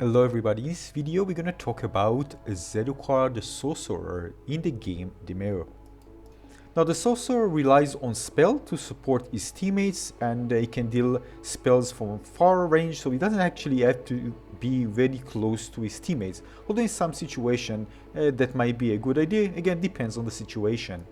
Hello everybody, in this video we're going to talk about Zedukar the Sorcerer in the game Demeo. Now the Sorcerer relies on spell to support his teammates, and he can deal spells from far range, so he doesn't actually have to be very close to his teammates, although in some situation that might be a good idea. Again, depends on the situation.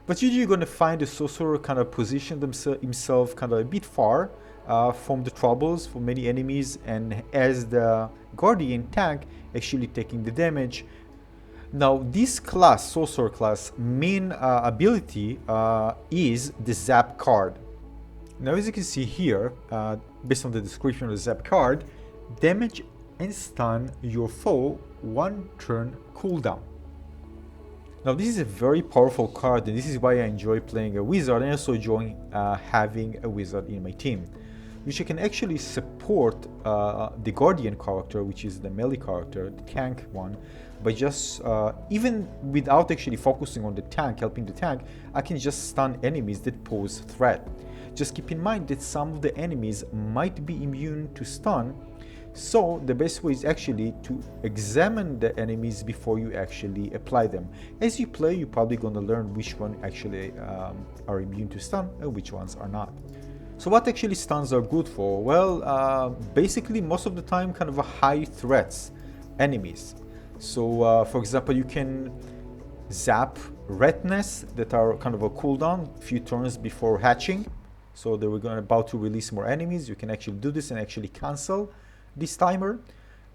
But usually you're going to find the Sorcerer kind of position himself kind of a bit far from the troubles for many enemies, and as the Guardian tank actually taking the damage. Now this class, Sorcerer class, main ability is the Zap card. Now as you can see here, based on the description of the Zap card, damage and stun your foe 1 turn cooldown. Now this is a very powerful card, and this is why I enjoy playing a wizard, and also enjoy having a wizard in my team, which can actually support the Guardian character, which is the melee character, the tank one, by just, even without actually focusing on the tank, helping the tank, I can just stun enemies that pose threat. Just keep in mind that some of the enemies might be immune to stun, so the best way is actually to examine the enemies before you actually apply them. As you play, you're probably going to learn which one actually are immune to stun and which ones are not. So what actually stuns are good for? Well, basically most of the time kind of a high threats enemies. So for example, you can zap redness that are kind of a cooldown a few turns before hatching. So they were about to release more enemies. You can actually do this and actually cancel this timer.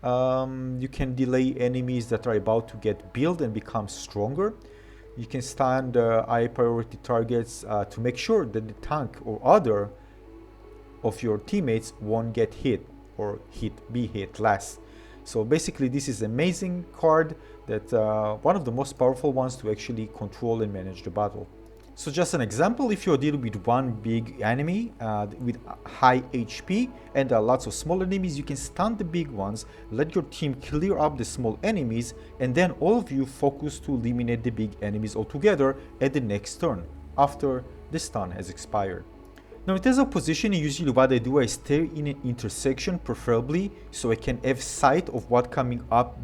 You can delay enemies that are about to get built and become stronger. You can stun high priority targets to make sure that the tank or other of your teammates won't get hit or be hit less. So basically this is an amazing card that one of the most powerful ones to actually control and manage the battle. So just an example, if you're dealing with one big enemy with high HP and there are lots of small enemies, you can stun the big ones, let your team clear up the small enemies, and then all of you focus to eliminate the big enemies altogether at the next turn after the stun has expired. Now in terms of positioning, usually what I do, I stay in an intersection preferably, so I can have sight of what coming up,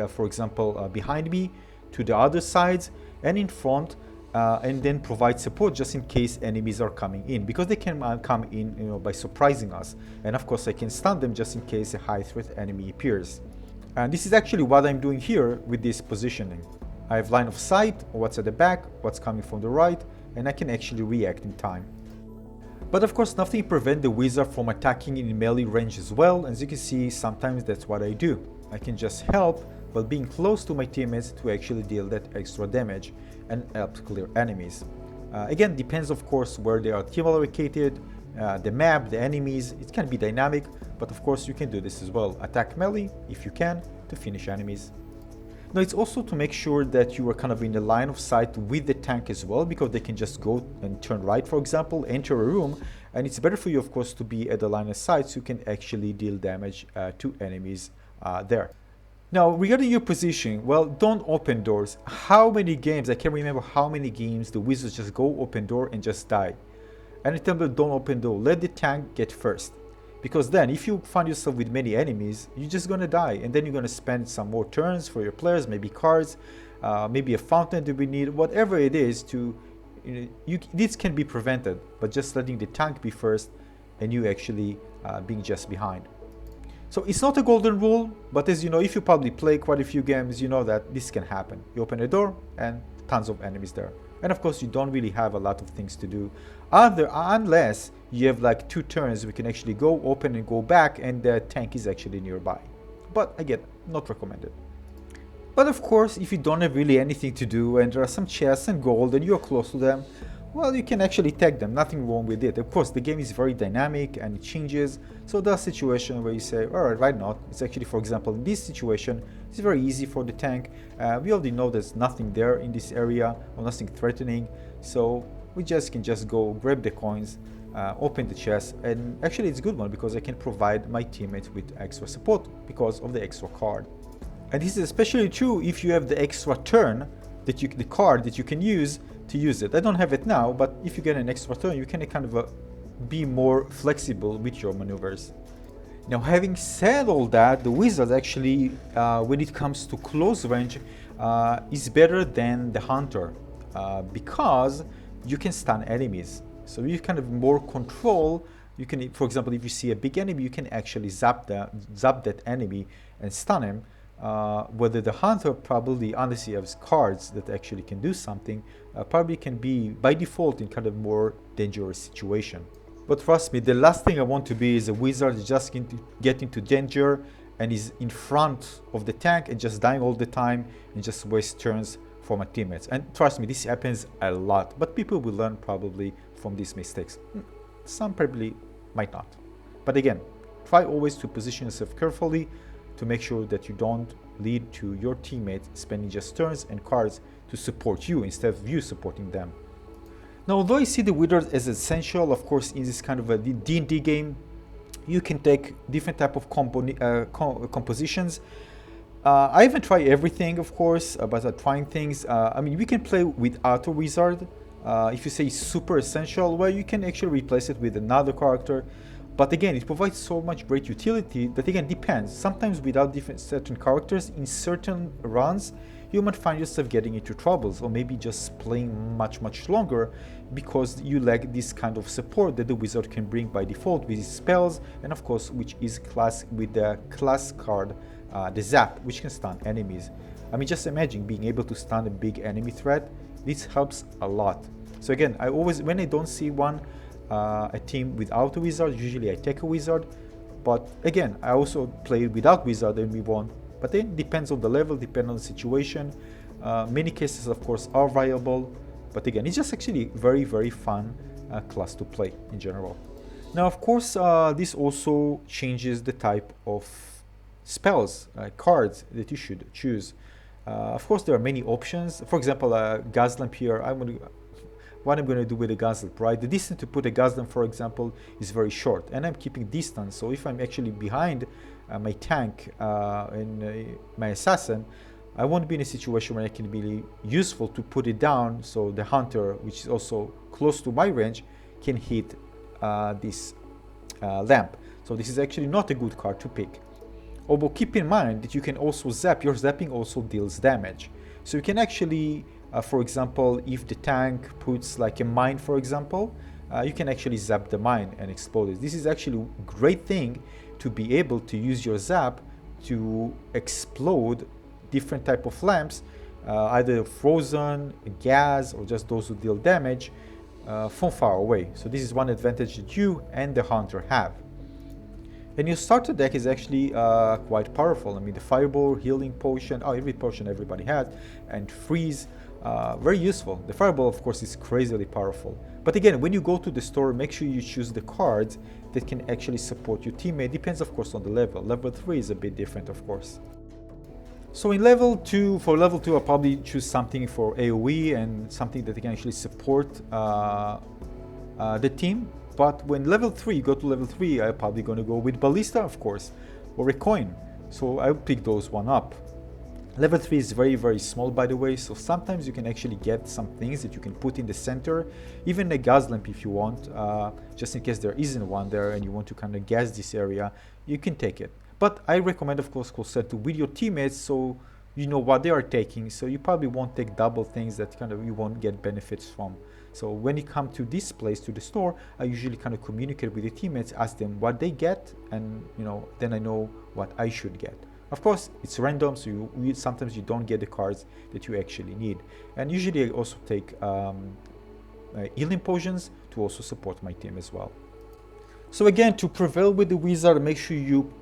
for example behind me, to the other sides and in front, and then provide support just in case enemies are coming in, because they can come in by surprising us, and of course I can stun them just in case a high threat enemy appears. And this is actually what I'm doing here with this positioning. I have line of sight, what's at the back, what's coming from the right, and I can actually react in time. But of course nothing prevents the wizard from attacking in melee range as well. As you can see, sometimes that's what I do. I can just help while being close to my teammates to actually deal that extra damage and help clear enemies. Again, depends of course where they are team allocated, the map, the enemies. It can be dynamic, but of course you can do this as well. Attack melee if you can to finish enemies. Now it's also to make sure that you are kind of in the line of sight with the tank as well, because they can just go and turn right, for example, enter a room, and it's better for you of course to be at the line of sight so you can actually deal damage to enemies there. Now regarding your position, well, don't open doors. How many games, I can't remember how many games the wizards just go open door and just die. Anytime they don't open door, let the tank get first. Because then if you find yourself with many enemies, you're just gonna die, and then you're gonna spend some more turns for your players, maybe cards, maybe a fountain that we need, whatever it is to, this can be prevented, but just letting the tank be first and you actually being just behind. So it's not a golden rule, but as you know, if you probably play quite a few games, you know that this can happen. You open a door and tons of enemies there. And of course you don't really have a lot of things to do unless you have like 2 turns we can actually go open and go back and the tank is actually nearby. But again, not recommended. But of course, if you don't have really anything to do and there are some chests and gold and you're close to them, well, you can actually tag them, nothing wrong with it. Of course, the game is very dynamic and it changes, so there are situations where you say, alright, why not? It's actually, for example, in this situation, it's very easy for the tank. We already know there's nothing there in this area, or nothing threatening, so we can just go grab the coins, open the chest, and actually it's a good one because I can provide my teammates with extra support because of the extra card. And this is especially true if you have the extra turn, the card that you can use to use it. I don't have it now, but if you get an extra turn, you can kind of be more flexible with your maneuvers. Now, having said all that, the wizard actually, when it comes to close range, is better than the hunter because you can stun enemies. So you kind of more control. You can, for example, if you see a big enemy, you can actually zap that enemy and stun him. Whether the hunter probably, unless he has cards that actually can do something, probably can be by default in kind of more dangerous situation. But trust me, the last thing I want to be is a wizard just get into danger and is in front of the tank and just dying all the time and just waste turns for my teammates. And trust me, this happens a lot, but people will learn probably from these mistakes. Some probably might not. But again, try always to position yourself carefully to make sure that you don't lead to your teammates spending just turns and cards to support you instead of you supporting them. Now, although I see the wizard as essential, of course, in this kind of a D&D game, you can take different type of compositions. I haven't tried everything, of course, but I'm trying things. I mean, we can play without a wizard. If you say super essential, well, you can actually replace it with another character. But again, it provides so much great utility that again depends. Sometimes without certain characters in certain runs, you might find yourself getting into troubles or maybe just playing much longer because you lack this kind of support that the wizard can bring by default with his spells, and of course which is class with the class card, the zap, which can stun enemies. I mean, just imagine being able to stun a big enemy threat. This helps a lot. So again, I always, when I don't see a team without a wizard, usually I take a wizard. But again, I also play without wizard and we won. But then depends on the level, depends on the situation. Many cases, of course, are viable. But again, it's just actually very fun class to play in general. Now, of course, this also changes the type of spells, cards that you should choose. Of course, there are many options. For example, gas lamp here. What I'm going to do with a gas lamp, right? The distance to put a gas lamp, for example, is very short, and I'm keeping distance. So if I'm actually behind my tank and my assassin, I won't be in a situation where it can be useful to put it down so the hunter, which is also close to my range, can hit this lamp. So this is actually not a good card to pick. Although keep in mind that you can also zap. Your zapping also deals damage. So you can actually, for example, if the tank puts like a mine, for example, you can actually zap the mine and explode it. This is actually a great thing to be able to use your zap to explode different type of lamps, either frozen, gas, or just those who deal damage from far away. So this is one advantage that you and the hunter have. And your starter deck is actually quite powerful. I mean, the fireball, healing potion, every potion everybody has, and freeze, very useful. The fireball, of course, is crazily powerful. But again, when you go to the store, make sure you choose the cards that can actually support your teammate. Depends, of course, on the level. Level 3 is a bit different, of course. So in level 2, for level 2, I'll probably choose something for AoE and something that can actually support the team. But when level 3, you go to level 3, I'm probably going to go with Ballista, of course, or a coin. So I'll pick those one up. Level 3 is very small, by the way, so sometimes you can actually get some things that you can put in the center, even a gas lamp if you want, just in case there isn't one there and you want to kind of gas this area, you can take it. But I recommend, of course, set with your teammates so you know what they are taking, so you probably won't take double things that kind of you won't get benefits from. So when you come to this place, to the store, I usually kind of communicate with the teammates, ask them what they get, and then I know what I should get. Of course, it's random, so sometimes you don't get the cards that you actually need. And usually I also take healing potions to also support my team as well. So again, to prevail with the wizard, make sure you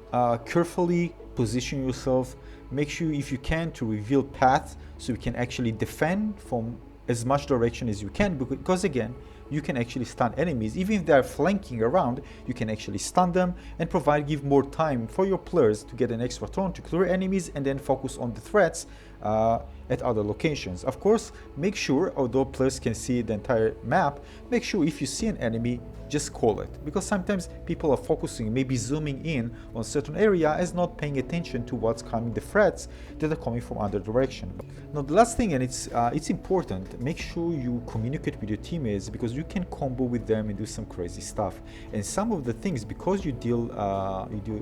carefully position yourself. Make sure, if you can, to reveal paths so you can actually defend from as much direction as you can, because again, you can actually stun enemies. Even if they're flanking around, you can actually stun them and give more time for your players to get an extra turn to clear enemies and then focus on the threats at other locations. Of course, make sure, although players can see the entire map, make sure if you see an enemy, just call it, because sometimes people are focusing, maybe zooming in on a certain area as not paying attention to what's coming, the threats that are coming from other direction. Now the last thing, and it's important, make sure you communicate with your teammates, because you can combo with them and do some crazy stuff. And some of the things, because you do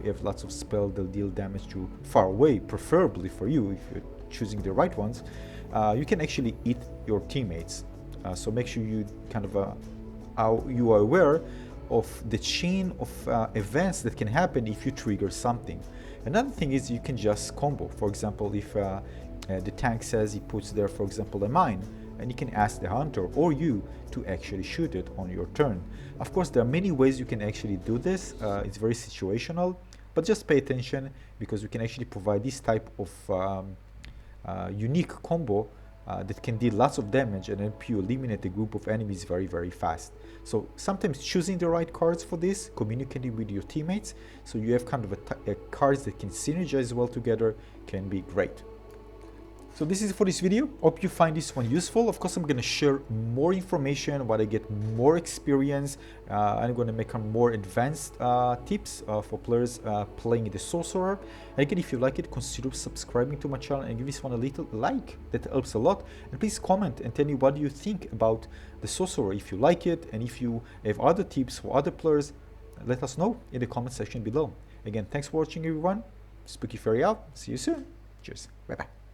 have lots of spell that deal damage to far away, preferably for you if you're choosing the right ones, you can actually eat your teammates. So make sure you kind of you are aware of the chain of events that can happen if you trigger something. Another thing is you can just combo. For example, if the tank says he puts there, for example, a mine, and you can ask the hunter or you to actually shoot it on your turn. Of course, there are many ways you can actually do this. It's very situational, but just pay attention, because you can actually provide this type of unique combo that can deal lots of damage and help you eliminate a group of enemies very, very fast. So sometimes choosing the right cards for this, communicating with your teammates, so you have kind of a cards that can synergize well together, can be great. So this is it for this video. Hope you find this one useful. Of course, I'm going to share more information when I get more experience. I'm going to make more advanced tips for players playing the Sorcerer. Again, if you like it, consider subscribing to my channel and give this one a little like. That helps a lot. And please comment and tell me what you think about the Sorcerer, if you like it, and if you have other tips for other players, let us know in the comment section below. Again, thanks for watching, everyone. Spooky Fairy out. See you soon. Cheers. Bye-bye.